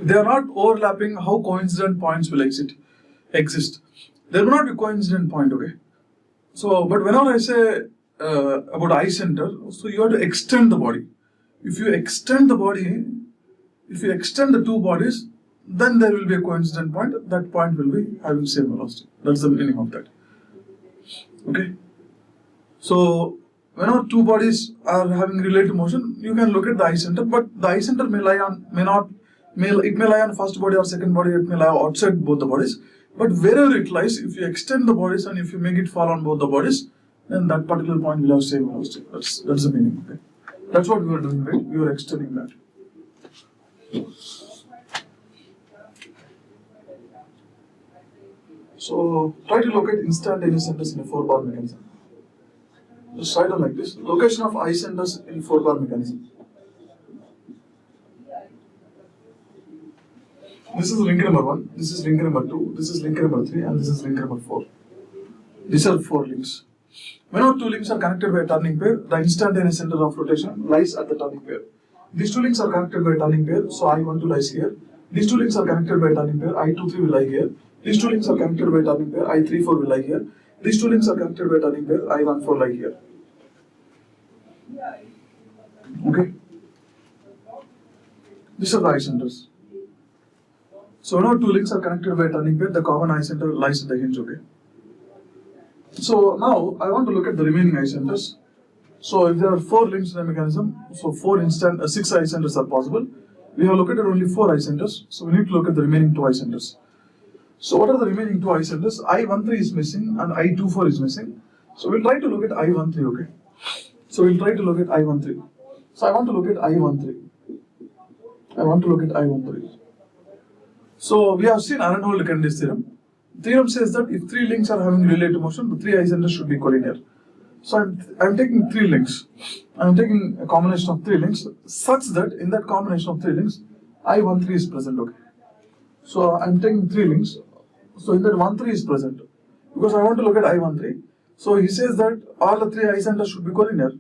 they are not overlapping, how coincident points will exist. There will not be coincident point, okay? So, but whenever I say about eye center, so you have to extend the body. If you extend the body, if you extend the two bodies, then there will be a coincident point. That point will be having same velocity. That's the meaning of that. Okay. So, whenever two bodies are having relative motion, you can look at the eye center, but the eye center may lie on, it may lie on first body or second body, it may lie outside both the bodies. But wherever it lies, if you extend the bodies and if you make it fall on both the bodies, then that particular point will have same velocity. That's the meaning. Okay. That's what we are doing, right? We are extending that. So try to locate instantaneous centers in a 4-bar mechanism. Just write down like this: location of eye centers in 4-bar mechanism. This is link number 1, this is link number 2, this is link number 3, and this is link number 4. These are 4 links. Whenever 2 links are connected by a turning pair, the instantaneous center of rotation lies at the turning pair. These 2 links are connected by a turning pair, so I12 lies here. These 2 links are connected by a turning pair, I23 will lie here. These 2 links are connected by a turning pair, I34 will lie here. These 2 links are connected by a turning pair, I14 lie here. Okay? These are the eye centers. So now 2 links are connected by a turning pair, the common eye center lies at the hinge, okay? So now I want to look at the remaining eye centers. So if there are 4 links in the mechanism, so 6 eye centers are possible. We have located only 4 eye centers, so we need to look at the remaining 2 eye centers. So what are the remaining 2 eye centers? I13 is missing and I24 is missing. So we'll try to look at I13, okay? So we'll try to look at I13. So I want to look at I13. So we have seen Arnold-Kennedy theorem. The theorem says that if 3 links are having relative motion, the 3 eye centers should be collinear. So I'm taking 3 links. I'm taking a combination of 3 links such that in that combination of 3 links, I13 is present, okay? So I'm taking 3 links. So in that 13 is present because I want to look at I13. So he says that all the 3 eye centers should be collinear.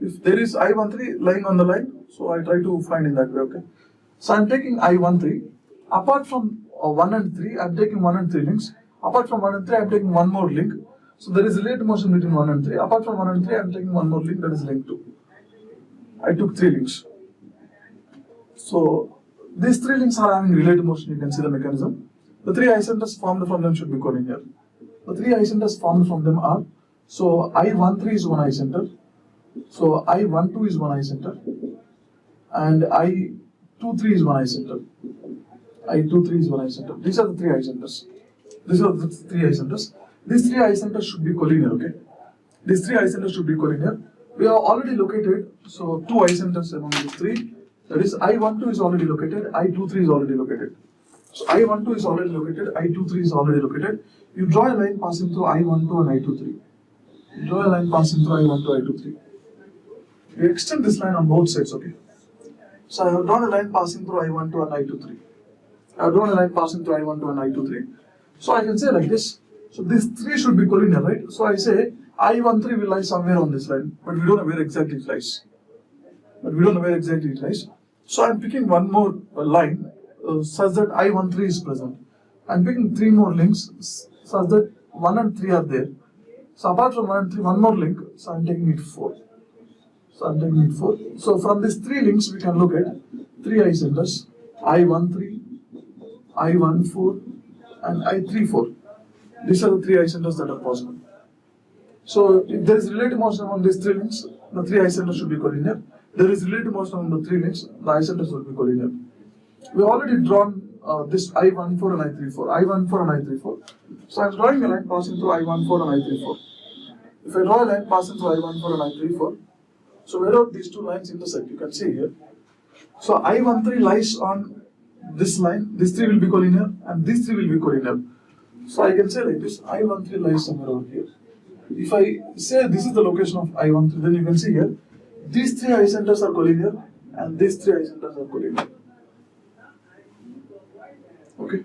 If there is I13 lying on the line, so I try to find in that way, okay? So I'm taking I13. Apart from 1 and 3, I'm taking 1 and 3 links. Apart from 1 and 3, I'm taking one more link. So there is relative motion between 1 and 3. Apart from 1 and 3, I'm taking one more link, that is link 2. I took 3 links. So these 3 links are having relative motion, you can see the mechanism. The 3 eye centers formed from them should be collinear. The 3 eye centers formed from them are, so I13 is one eye center, so I12 is one eye center, and I23 is one eye center. I23 is one eye center. These are the 3 eye centers. These are the 3 eye centers. These 3 eye centers should be collinear, okay? These 3 eye centers should be collinear. We have already located, so 2 eye centers among these 3. That is, I12 is already located, I23 is already located. So I12 is already located, I23 is already located. You draw a line passing through I12 and I23. You draw a line passing through I12, I23. You extend this line on both sides, okay? So I have drawn a line passing through I12 and I23. I have drawn a line passing through I12 and I23. So I can say like this. So these 3 should be collinear, right? So I say I13 will lie somewhere on this line, but we don't know where exactly it lies. So I'm picking one more line such that I13 is present. I'm picking 3 more links such that 1 and 3 are there. So apart from 1 and 3, one more link, so I'm taking it 4. So from these 3 links, we can look at 3 eye centers, I13, I14, and I34. These are the 3 eye centers that are possible. So if there is relative motion among these 3 links, the 3 eye centers should be collinear. There is relative motion among the 3 links, the eye centers will be collinear. We have already drawn this I14 and I34. So I am drawing a line passing through I14 and I34. If I draw a line passing through I14 and I34, so wherever these 2 lines intersect, you can see here. So I13 lies on this line, these 3 will be collinear, and these 3 will be collinear. So I can say like this, I13 lies somewhere over here. If I say this is the location of I13, then you can see here, these 3 eye centers are collinear, and these 3 eye centers are collinear. Okay.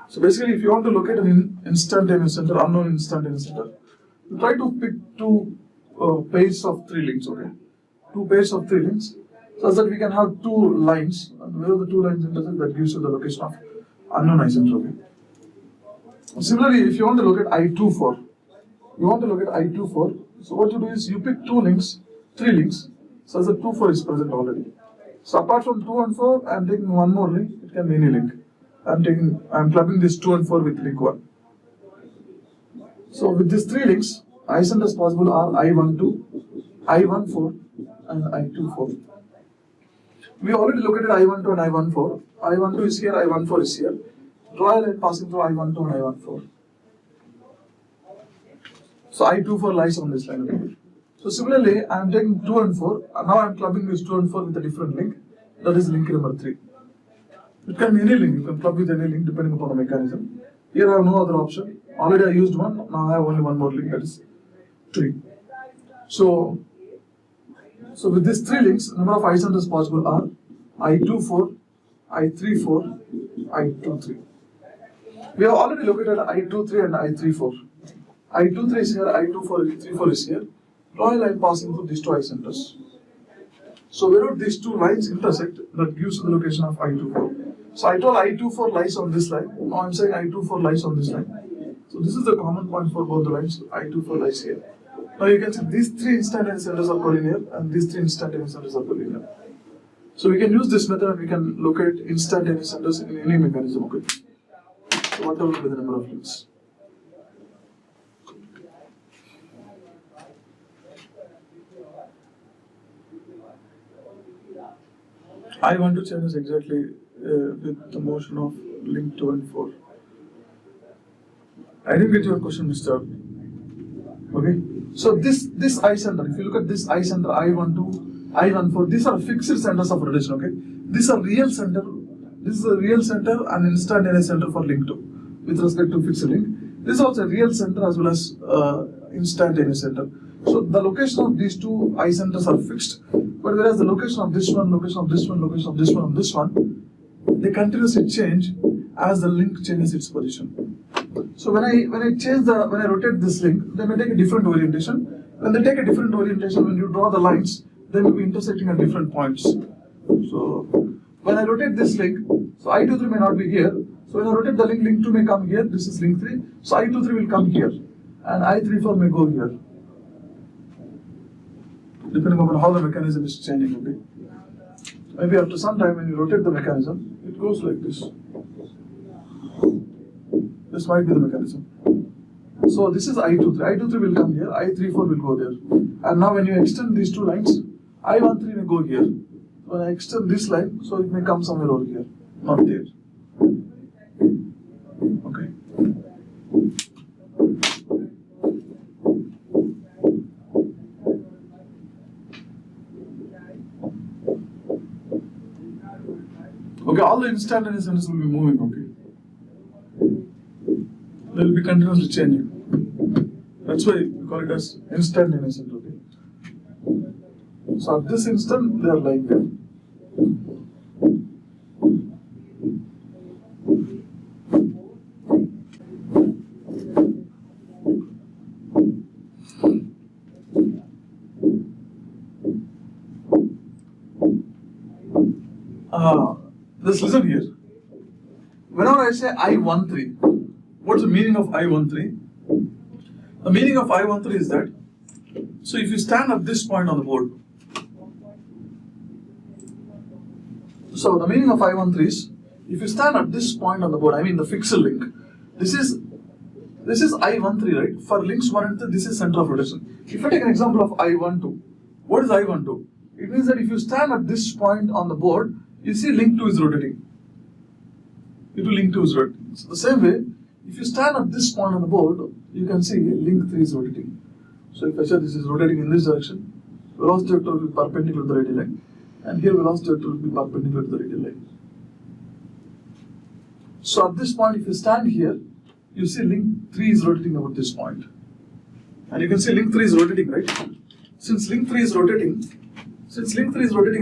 So basically, if you want to locate an instantaneous center, unknown instantaneous center, try to pick 2 pairs of 3 links, okay? 2 pairs of 3 links, such that we can have two lines, and where the two lines intersect, that gives you the location of unknown isentropy. Similarly, if you want to look at I24, so what you do is you pick three links, such that 2, 4 is present already. So apart from 2 and 4, I am taking one more link, it can be any link. I am clubbing this 2 and 4 with link 1. So with these 3 links, isenters possible are I12, I14 and I24. We already looked at I12 and I14. I12 is here, I14 is here. Draw a line passing through I12 and I14. So I24 lies on this line. Okay? So similarly, I am taking 2 and 4. Now I am clubbing this 2 and 4 with a different link. That is link number 3. It can be any link. You can club with any link depending upon the mechanism. Here I have no other option. Already I used one. Now I have only one more link. That is 3. So with these 3 links, number of isenters possible are I24, I34, I23. We have already looked at I23 and I34. I23 is here, I34 is here. Draw a line passing through these 2 isenters. So wherever these 2 lines intersect, that gives the location of I24. So I told I24 lies on this line. Now I am saying I24 lies on this line. So this is the common point for both the lines. I24 lies here. Now you can see these 3 instantaneous centers are collinear and these 3 instantaneous centers are collinear. So we can use this method and we can locate instantaneous centers in any mechanism. Okay. So whatever will be the number of links. I want to change this exactly with the motion of link 2 and 4. I didn't get your question, Mr. Okay. So this I-center, if you look at this I-center, I12, I14, these are fixed centers of rotation. Okay. These are real center. This is a real center and instantaneous center for link 2 with respect to fixed link. This is also a real center as well as instantaneous center. So the location of these 2 I-centers are fixed, but whereas the location of this one, location of this one, location of this one, and this one, they continuously change as the link changes its position. So when I rotate this link, they may take a different orientation. When they take a different orientation, when you draw the lines, they will be intersecting at different points. So when I rotate this link, so I23 may not be here. So when I rotate the link 2 may come here. This is link 3. So I23 will come here, and I34 may go here, depending upon how the mechanism is changing. Okay. Maybe after some time, when you rotate the mechanism, it goes like this. This might be the mechanism. So this is I23. I23 will come here, I34 will go there. And now when you extend these 2 lines, I13 may go here. When I extend this line, so it may come somewhere over here, not there. Okay. Okay, all the instantaneous centers will be moving, okay. They will be continuously changing. That's why we call it as instantaneous center, okay. So at this instant, they are like that. Just listen here. Whenever I say I13, what's the meaning of I13? The meaning of I13 is that, so if you stand at this point on the board, so the meaning of I13 is, if you stand at this point on the board, I mean the fixed link, this is I13, right? For links 1 and 2, this is center of rotation. If I take an example of I12, what is I12? It means that if you stand at this point on the board, you see link 2 is rotating. Link 2 is rotating. So the same way, if you stand at this point on the board, you can see link 3 is rotating. So if I say this is rotating in this direction, velocity vector will be perpendicular to the radial line, and here velocity vector will be perpendicular to the radial line. So at this point, if you stand here, you see link 3 is rotating about this point. And you can see link 3 is rotating, right? Since link 3 is rotating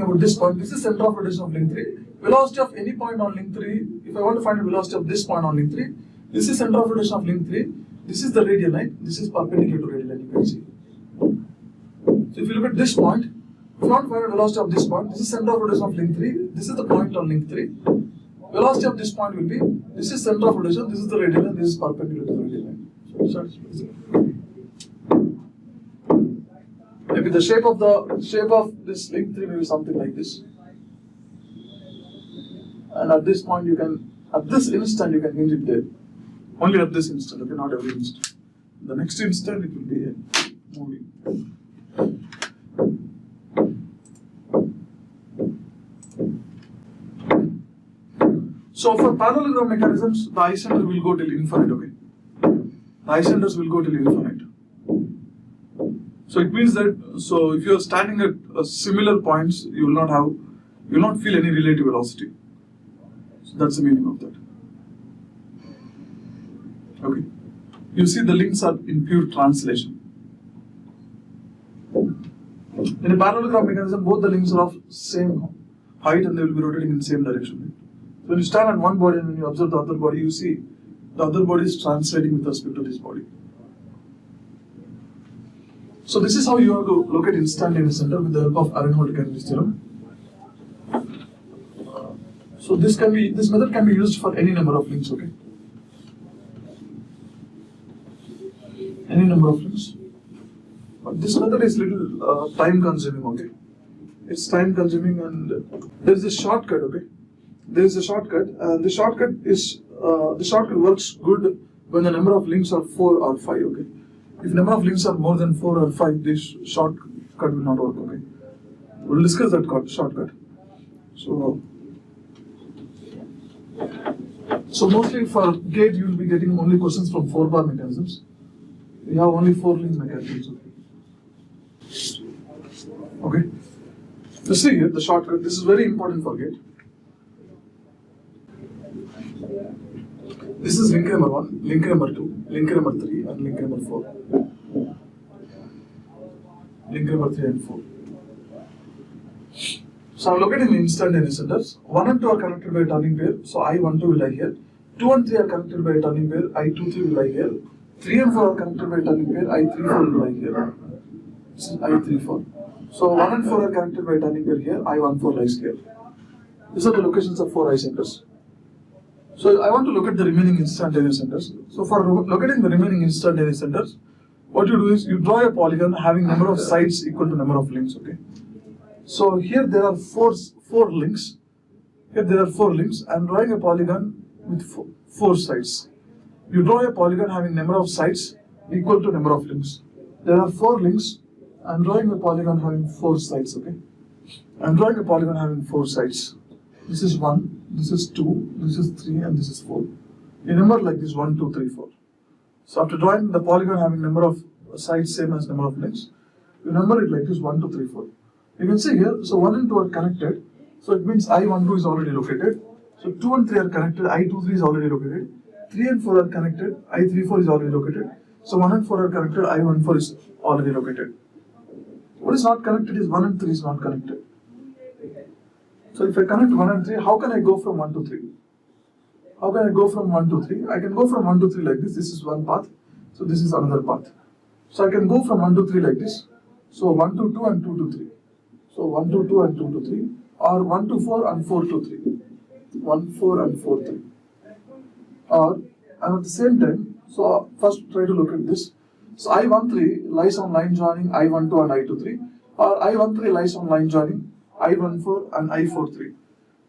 about this point, this is center of rotation of link 3. Velocity of any point on link 3, if I want to find the velocity of this point on link 3, this is center of rotation of link 3, this is the radial line, this is perpendicular to radial line, you can see. So if you look at this point, you want to find out velocity of this point, this is center of rotation of link 3, this is the point on link 3. Velocity of this point will be, this is center of rotation, this is the radial line, this is perpendicular to the radial line. So maybe the shape of this link 3 may be something like this. And at this point you can, at this instant you can hinge it there. Only at this instant, okay, not every instant. The next instant it will be moving. So for parallelogram mechanisms, the eye-center will go till infinite, okay? The eye-centers will go till infinite. So it means that, so if you are standing at similar points, you will not feel any relative velocity. So that's the meaning of that. Okay. You see the links are in pure translation. In a parallelogram mechanism, both the links are of same height and they will be rotating in the same direction. So when you stand on one body and when you observe the other body, you see the other body is translating with respect to this body. So this is how you have to locate instantaneous center with the help of Arenhold-Kennedy theorem. So this method can be used for any number of links, okay? Any number of links. But this method is little time consuming, okay? It's time consuming and there is a shortcut, okay? There is a shortcut and the shortcut works good when the number of links are 4 or 5, okay? If number of links are more than 4 or 5, this shortcut will not work, okay? We'll discuss that shortcut. So mostly for GATE you will be getting only questions from 4-bar mechanisms. We have only 4 link mechanisms, okay? Let's see here the shortcut. This is very important for GATE. This is link number 1, link number 2, link number 3 and link number 4. Link number 3 and 4. So I'm locating the instantaneous centers. 1 and 2 are connected by a turning pair, so I12 will lie here. 2 and 3 are connected by a turning pair, I23 will lie here. 3 and 4 are connected by a turning pair, I34 will lie here. This is I34. So 1 and 4 are connected by a turning pair here, I14 lies here. These are the locations of 4 eye centers. So I want to look at the remaining instantaneous centers. So for locating the remaining instantaneous centers, what you do is you draw a polygon having number of sides equal to number of links, okay? So here there are four links. Here there are 4 links. I am drawing a polygon with 4 sides. You draw a polygon having number of sides equal to number of links. There are 4 links. I am drawing a polygon having 4 sides, okay? I am drawing a polygon having 4 sides. This is 1, this is 2, this is 3 and this is 4. A number like this 1, 2, 3, 4. So after drawing the polygon having number of sides same as number of links, you number it like this 1, 2, 3, 4. You can see here, so 1 and 2 are connected. So it means I12 is already located. So 2 and 3 are connected, I23 is already located. 3 and 4 are connected, I34 is already located. So 1 and 4 are connected, I14 is already located. What is not connected is 1 and 3 is not connected. So if I connect 1 and 3, how can I go from 1 to 3? How can I go from 1 to 3? I can go from 1 to 3 like this. This is one path. So this is another path. So I can go from 1 to 3 like this. So 1 to 2 and 2 to 3. So 1 to 2 and 2 to 3. Or 1 to 4 and 4 to 3. 1, 4 and 4, 3. And at the same time, so first try to look at this. So I13 lies on line joining I12 and I23. Or I13 lies on line joining I14 and I43.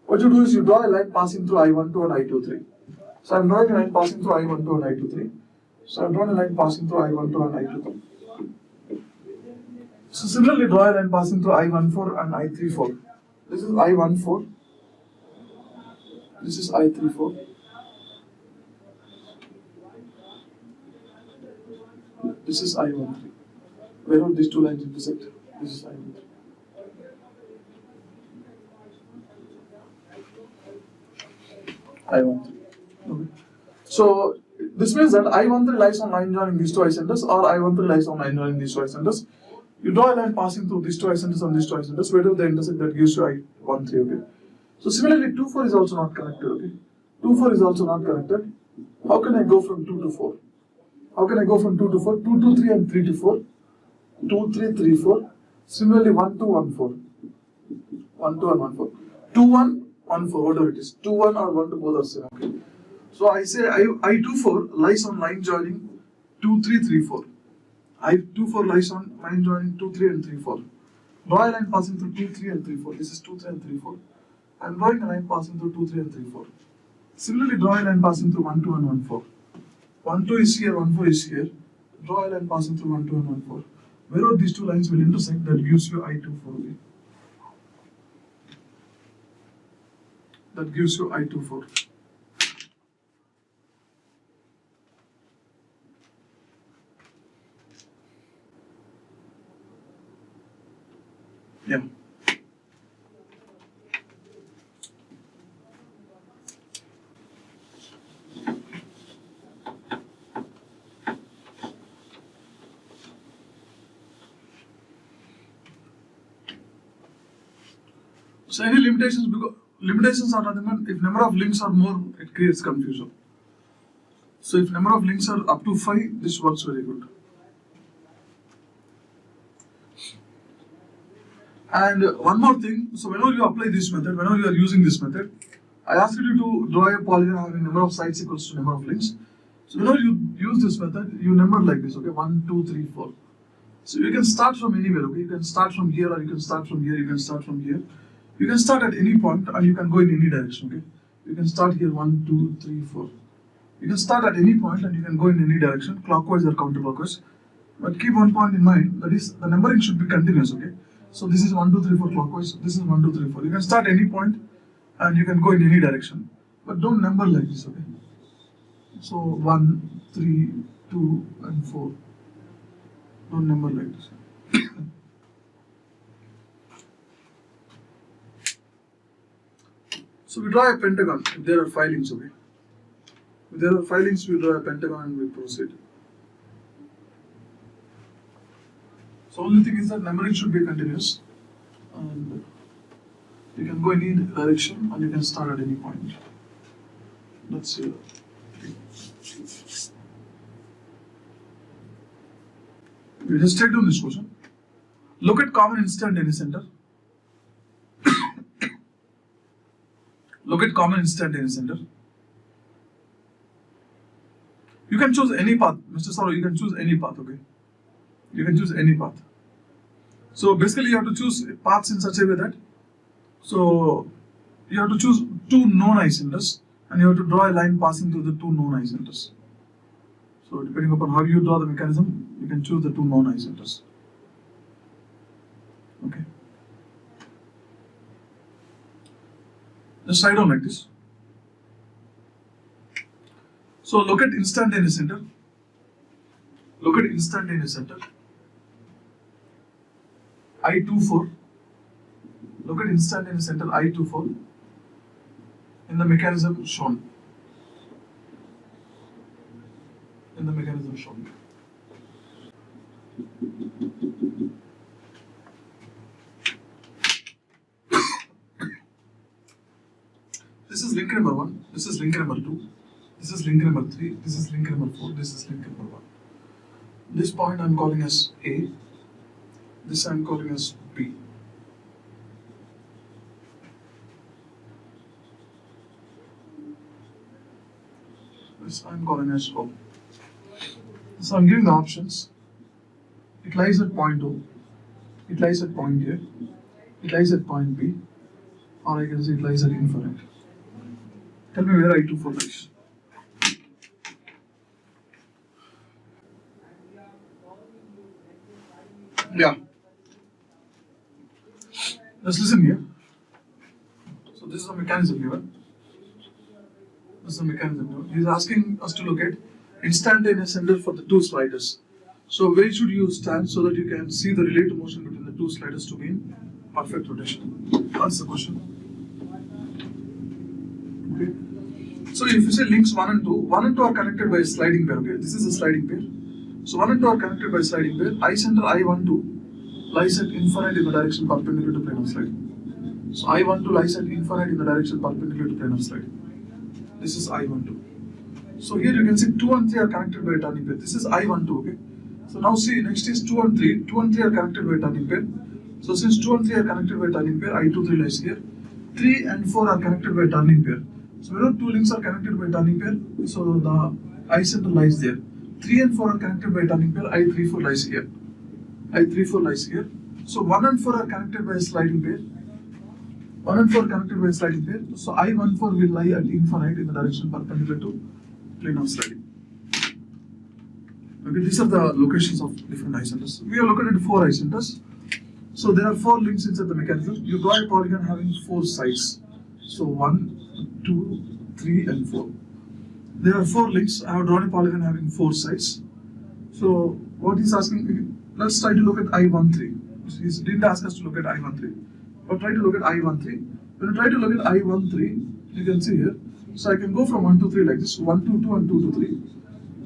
What you do is you draw a line passing through I12 and I23. So I am drawing a line passing through I12 and I23. So I am drawing a line passing through I12 and I23. So similarly draw a line passing through I14 and I34. This is I14. This is I34. This is I13. Where would these two lines intersect? This is I13. I13. Okay. So this means that I13 lies on line joining these two eye centers, or I13 lies on line joining these two eye centers. You draw a line passing through these two eye centers and these two eye centers. Wherever they intersect, that gives you I13. Okay. So similarly, 2, 4 is also not connected. Okay. 2, 4 is also not connected. How can I go from 2 to 4? How can I go from 2 to 4? 2 to 3 and 3 to 4. 2, 3, 3, 4. Similarly, 1, 2, 1, 4. 1, 2, and 1, 4. 2, 1, 1, 4, whatever it is. 2, 1 or 1, 2, both are same. Okay. So I say I24 lies on line joining 2, 3, 3, 4. I24 lies on line joining 2, 3, and 3, 4. Draw a line passing through 2, 3, and 3, 4. This is 2, 3, and 3, 4. I am drawing a line passing through 2, 3, and 3, 4. Similarly, draw a line passing through 1, 2, and 1, 4. 1, 2 is here, 1, 4 is here. Draw a line passing through 1, 2, and 1, 4. Wherever these two lines will intersect, that gives you I24. Okay? That gives you I24. Yeah. So any limitations, because limitations are nothing, if number of links are more, it creates confusion. So if number of links are up to 5, this works very good. And one more thing, so whenever you apply this method, whenever you are using this method, I ask you to draw a polygon having number of sides equals to number of links. So whenever you use this method, you number like this, okay, 1, 2, 3, 4. So you can start from anywhere, okay, you can start from here, or you can start from here, you can start from here. You can start at any point and you can go in any direction, okay. You can start here 1, 2, 3, 4. You can start at any point and you can go in any direction, clockwise or counterclockwise. But keep one point in mind, that is the numbering should be continuous, okay. So this is 1, 2, 3, 4 clockwise, this is 1, 2, 3, 4. You can start any point and you can go in any direction. But don't number like this, okay. So 1, 3, 2, and 4. Don't number like this. So we draw a pentagon if there are 5 links, okay. If there are 5 links, we draw a pentagon and we proceed. So only thing is that numbering should be continuous, and you can go in any direction and you can start at any point. Let's see. We just take down this question. Locate common instantaneous center. Locate common instantaneous center. You can choose any path, Mr. Saro. You can choose any path, okay? You can choose any path. So basically, you have to choose paths in such a way that, so you have to choose 2 known eye centers, and you have to draw a line passing through the 2 known eye centers. So depending upon how you draw the mechanism, you can choose the 2 known eye centers. Okay. Just write down like this. So locate instantaneous center. Locate instantaneous center. I24. Locate instantaneous center I24 in the mechanism shown. In the mechanism shown. This is link number 1, this is link number 2, this is link number 3, this is link number 4, this is link number 1. This point I am calling as A, this I am calling as B. This I am calling as O. So I am giving the options. It lies at point O, it lies at point A, it lies at point B, or I can say it lies at infinite. Tell me where I24 lies. Yeah. Just listen here. So this is a mechanism given. This is a mechanism given. He is asking us to locate instantaneous center for the 2 sliders. So where should you stand so that you can see the relative motion between the 2 sliders to be in perfect rotation? That's the question. Okay. So if you say links 1 and 2, 1 and 2 are connected by a sliding pair, okay? This is a sliding pair. So 1 and 2 are connected by a sliding pair. I center I12 lies at infinite in the direction perpendicular to plane of sliding. So I12 lies at infinite in the direction perpendicular to plane of sliding. This is I12. So here you can see 2 and 3 are connected by a turning pair. This is I12, okay? So now see, next is 2 and 3. 2 and 3 are connected by a turning pair. So since 2 and 3 are connected by turning pair, I2, 3 lies here. 3 and 4 are connected by turning pair. So whenever two links are connected by turning pair, so the I center lies there. 3 and 4 are connected by turning pair, I3, 4 lies here. I3, 4 lies here. So 1 and 4 are connected by a sliding pair. 1 and 4 are connected by a sliding pair. So I14 will lie at infinite in the direction perpendicular to plane of sliding. Okay, these are the locations of different I centers. We have looked at 4 I centers. So there are 4 links inside the mechanism. You draw a polygon having 4 sides. So 1, 2, 3 and 4. There are 4 links. I have drawn a polygon having 4 sides. So what he's asking, let's try to look at I13. He didn't ask us to look at I13, but try to look at I13. When you try to look at I13, you can see here. So I can go from 1 to 3 like this: 1 to 2 and 2 to 3,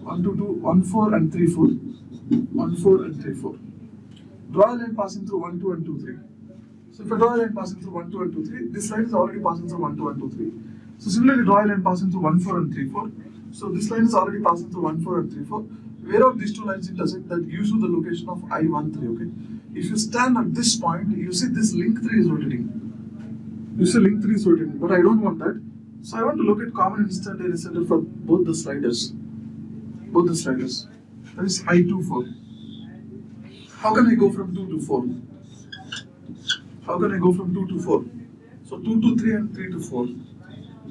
1 to 2, 1, 4 and 3, 4, 1, 4 and 3, 4. Draw a line passing through 1, 2 and 2, 3. So if I draw a line passing through 1, 2 and 2, 3, this line is already passing through 1, 2 and 2, 3. So similarly, draw a line passing through 1, 4 and 3, 4. So this line is already passing through 1, 4 and 3, 4. Wherever these two lines intersect, that gives you the location of I13, okay? If you stand at this point, you see this link 3 is rotating. You see link 3 is rotating, but I don't want that. So I want to look at common instantaneous center for both the sliders. Both the sliders. That is I24. How can I go from 2 to 4? How can I go from 2 to 4? So 2 to 3 and 3 to 4.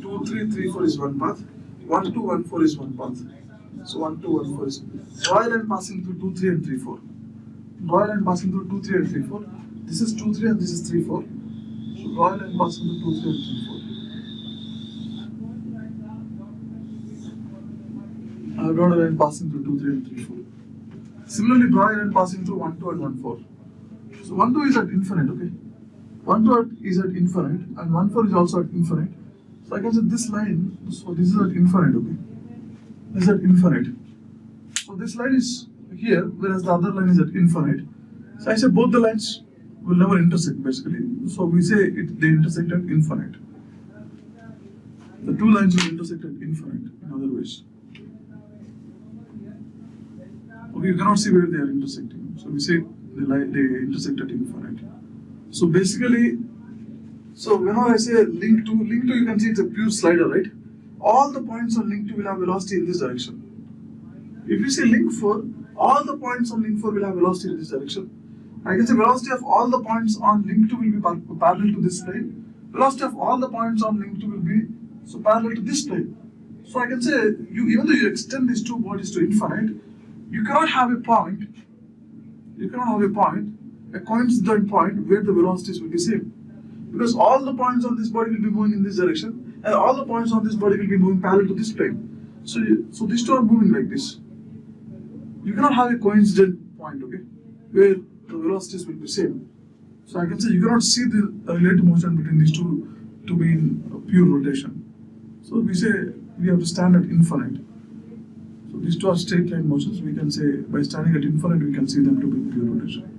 2, 3, 3, 4 is one path. 1, 2, 1, 4 is one path. So 1, 2, 1, 4 is. Draw a line passing through 2, 3 and 3, 4. Draw a line passing through 2, 3 and 3, 4. This is 2, 3 and this is 3, 4. So draw a line passing through 2, 3 and 3, 4. I have drawn a line passing through 2, 3 and 3, 4. Similarly, draw a line passing through 1, 2 and 1, 4. So 1, 2 is at infinite, okay? 1, 2 is at infinite and 1, 4 is also at infinite. So I can say this line, so this is at infinite, okay? This is at infinite. So this line is here, whereas the other line is at infinite. So I say both the lines will never intersect basically. So we say they intersect at infinite. The two lines will intersect at infinite in other ways. Okay, you cannot see where they are intersecting. So we say they intersect at infinite. So basically, so whenever I say link 2 you can see it's a pure slider, right? All the points on link 2 will have velocity in this direction. If you say link 4, all the points on link 4 will have velocity in this direction. I can say velocity of all the points on link 2 will be parallel to this plane. Velocity of all the points on link 2 will be so parallel to this plane. So I can say, even though you extend these two bodies to infinite, you cannot have a point, a coincident point where the velocities will be same. Because all the points on this body will be moving in this direction, and all the points on this body will be moving parallel to this plane. So these two are moving like this. You cannot have a coincident point, okay, where the velocities will be same. So I can say you cannot see the relative motion between these two to be in pure rotation. So we say we have to stand at infinite. So these two are straight line motions. We can say by standing at infinite, we can see them to be in pure rotation.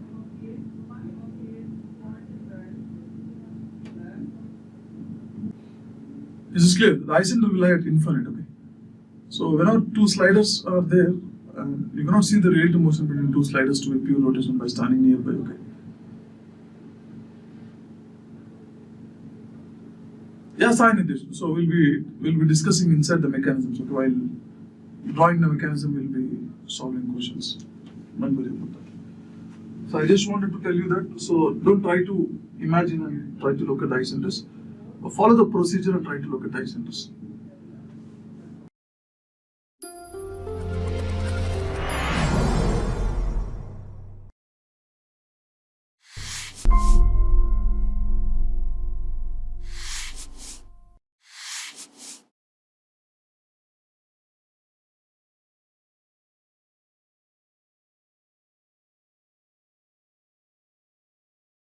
This is clear. The I center will lie at infinite, okay. So whenever two sliders are there, you cannot see the relative motion between two sliders to be pure rotation by standing nearby, okay. Yeah, sign it. So we'll be discussing inside the mechanisms, okay, while drawing the mechanism we'll be solving questions. Don't worry about that. So I just wanted to tell you that, so don't try to imagine and try to look at I centers. Follow the procedure and try to look at I centers.